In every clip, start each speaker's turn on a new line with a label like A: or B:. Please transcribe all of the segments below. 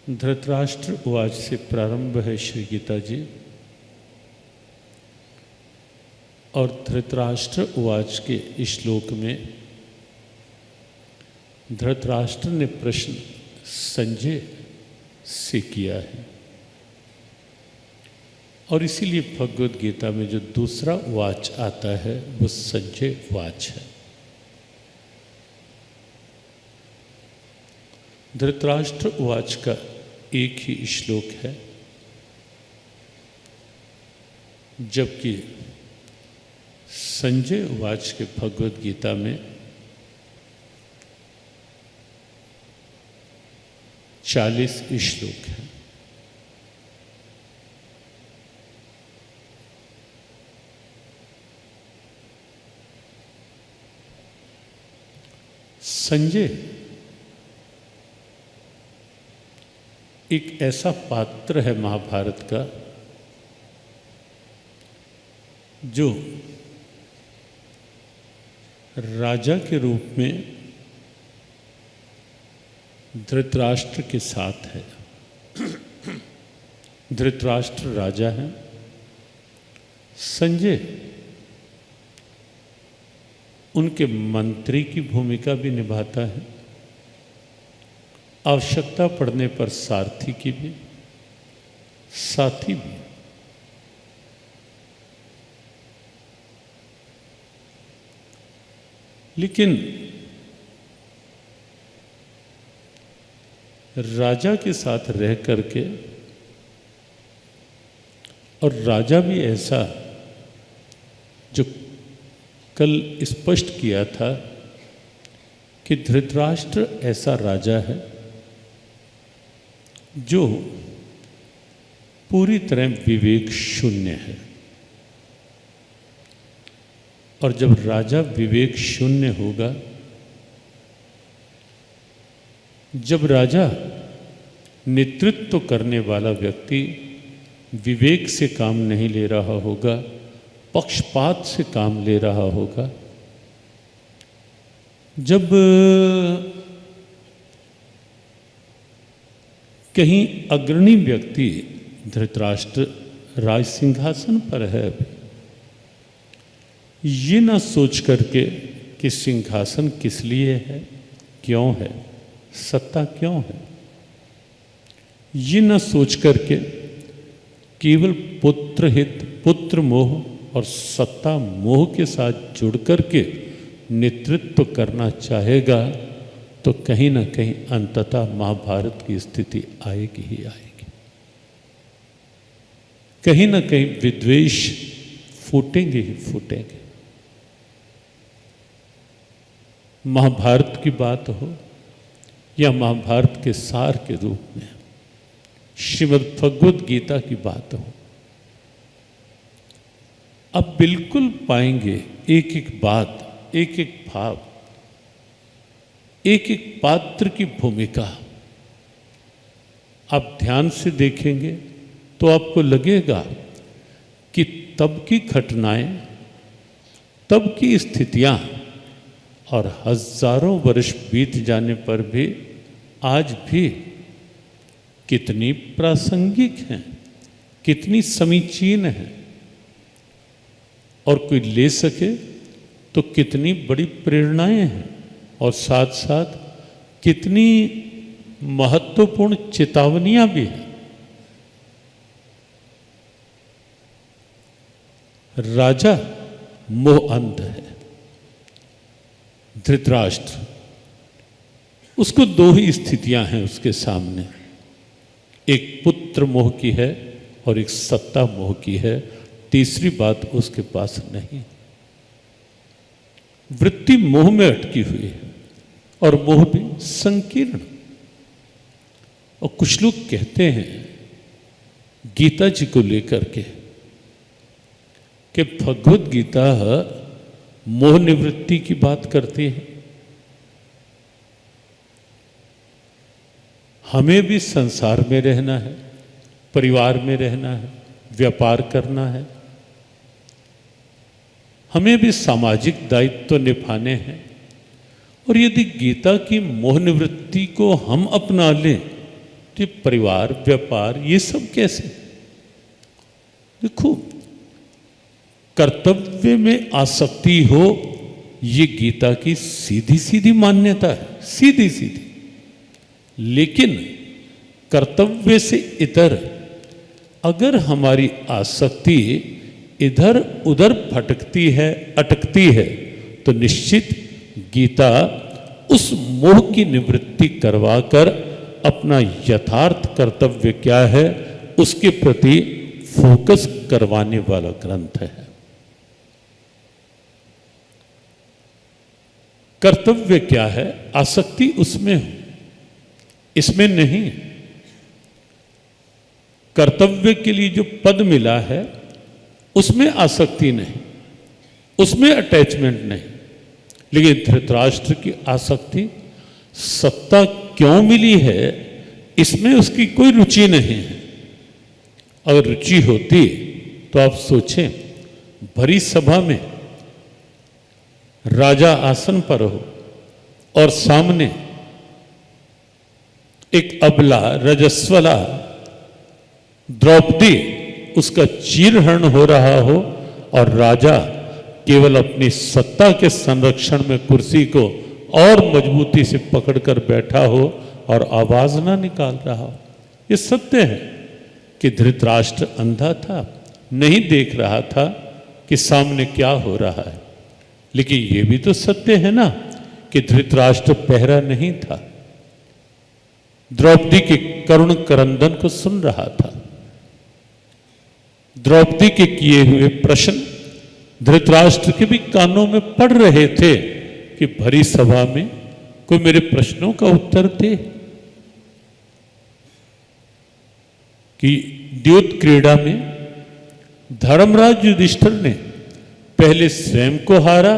A: धृतराष्ट्र उवाच से प्रारंभ है श्री गीता जी। और धृतराष्ट्र उवाच के श्लोक में धृतराष्ट्र ने प्रश्न संजय से किया है और इसीलिए भगवद गीता में जो दूसरा उवाच आता है वो संजय उवाच है। धृतराष्ट्र उवाच का एक ही श्लोक है, जबकि संजय उवाच के भगवद गीता में 40 श्लोक हैं। संजय एक ऐसा पात्र है महाभारत का जो राजा के रूप में धृतराष्ट्र के साथ है। धृतराष्ट्र राजा है, संजय उनके मंत्री की भूमिका भी निभाता है, आवश्यकता पड़ने पर सारथी की भी, साथी भी। लेकिन राजा के साथ रह करके, और राजा भी ऐसा जो कल स्पष्ट किया था कि धृतराष्ट्र ऐसा राजा है जो पूरी तरह विवेक शून्य है। और जब राजा विवेक शून्य होगा, जब राजा नेतृत्व करने वाला व्यक्ति विवेक से काम नहीं ले रहा होगा, पक्षपात से काम ले रहा होगा, जब कहीं अग्रणी व्यक्ति धृतराष्ट्र राज सिंहासन पर है अभी, ये ना सोच करके कि सिंहासन किस लिए है, क्यों है, सत्ता क्यों है, ये ना सोच करके केवल पुत्र हित, पुत्र मोह और सत्ता मोह के साथ जुड़ करके नेतृत्व करना चाहेगा तो कहीं ना कहीं अंततः महाभारत की स्थिति आएगी ही आएगी। कहीं ना कहीं विद्वेष फूटेंगे ही फूटेंगे। महाभारत की बात हो या महाभारत के सार के रूप में श्रीमद् भगवद गीता की बात हो, अब बिल्कुल पाएंगे एक एक बात, एक एक भाव, एक एक पात्र की भूमिका। आप ध्यान से देखेंगे तो आपको लगेगा कि तब की घटनाएं, तब की स्थितियां और हजारों वर्ष बीत जाने पर भी आज भी कितनी प्रासंगिक हैं, कितनी समीचीन हैं, और कोई ले सके तो कितनी बड़ी प्रेरणाएं हैं, और साथ साथ कितनी महत्वपूर्ण चेतावनियां भी हैं। राजा मोह अंध है धृतराष्ट्र, उसको दो ही स्थितियां हैं उसके सामने, एक पुत्र मोह की है और एक सत्ता मोह की है, तीसरी बात उसके पास नहीं। वृत्ति मोह में अटकी हुई है और मोह भी संकीर्ण। और कुछ लोग कहते हैं गीता जी को लेकर के कि भगवद गीता मोह निवृत्ति की बात करती है। हमें भी संसार में रहना है, परिवार में रहना है, व्यापार करना है, हमें भी सामाजिक दायित्व निभाने हैं, और यदि गीता की मोह निवृत्ति को हम अपना लें ये परिवार व्यापार ये सब कैसे? देखो, कर्तव्य में आसक्ति हो ये गीता की सीधी सीधी मान्यता है, सीधी सीधी। लेकिन कर्तव्य से इतर अगर हमारी आसक्ति इधर उधर भटकती है, अटकती है, तो निश्चित गीता उस मोह की निवृत्ति करवाकर अपना यथार्थ कर्तव्य क्या है उसके प्रति फोकस करवाने वाला ग्रंथ है। कर्तव्य क्या है? आसक्ति उसमें हो, इसमें नहीं। कर्तव्य के लिए जो पद मिला है उसमें आसक्ति नहीं, उसमें अटैचमेंट नहीं। लेकिन धृतराष्ट्र की आसक्ति सत्ता क्यों मिली है इसमें उसकी कोई रुचि नहीं है। अगर रुचि होती तो आप सोचें, भरी सभा में राजा आसन पर हो और सामने एक अबला रजस्वला द्रौपदी उसका चीरहरण हो रहा हो और राजा केवल अपनी सत्ता के संरक्षण में कुर्सी को और मजबूती से पकड़कर बैठा हो और आवाज ना निकाल रहा हो। ये सत्य है कि धृतराष्ट्र अंधा था, नहीं देख रहा था कि सामने क्या हो रहा है। लेकिन ये भी तो सत्य है ना कि धृतराष्ट्र पहरा नहीं था, द्रौपदी के करुण क्रंदन को सुन रहा था। द्रौपदी के किए हुए प्रश्न धृतराष्ट्र के भी कानों में पड़ रहे थे कि भरी सभा में कोई मेरे प्रश्नों का उत्तर दे। कि द्योत क्रीड़ा में धर्मराज युधिष्ठिर ने पहले स्वयं को हारा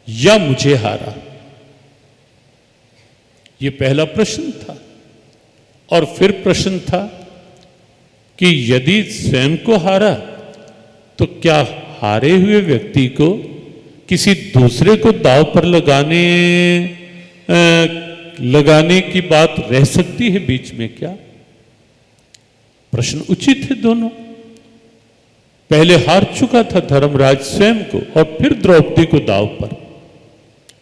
A: या मुझे हारा, यह पहला प्रश्न था। और फिर प्रश्न था कि यदि स्वयं को हारा तो क्या हारे हुए व्यक्ति को किसी दूसरे को दांव पर लगाने की बात रह सकती है बीच में क्या? प्रश्न उचित है दोनों। पहले हार चुका था धर्मराज स्वयं को और फिर द्रौपदी को दांव पर,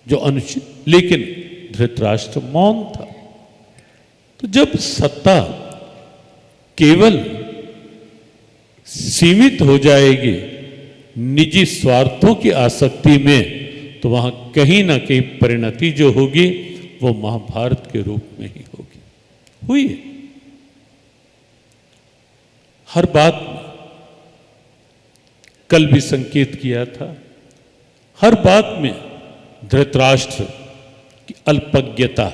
A: जो अनुचित। लेकिन धृतराष्ट्र मौन था। तो जब सत्ता केवल सीमित हो जाएगी निजी स्वार्थों की आसक्ति में, तो वहां कहीं ना कहीं परिणति जो होगी वो महाभारत के रूप में ही होगी, हुई है। हर बात में कल भी संकेत किया था, हर बात में धृतराष्ट्र की अल्पज्ञता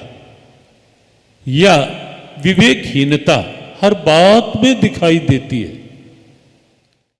A: या विवेकहीनता हर बात में दिखाई देती है।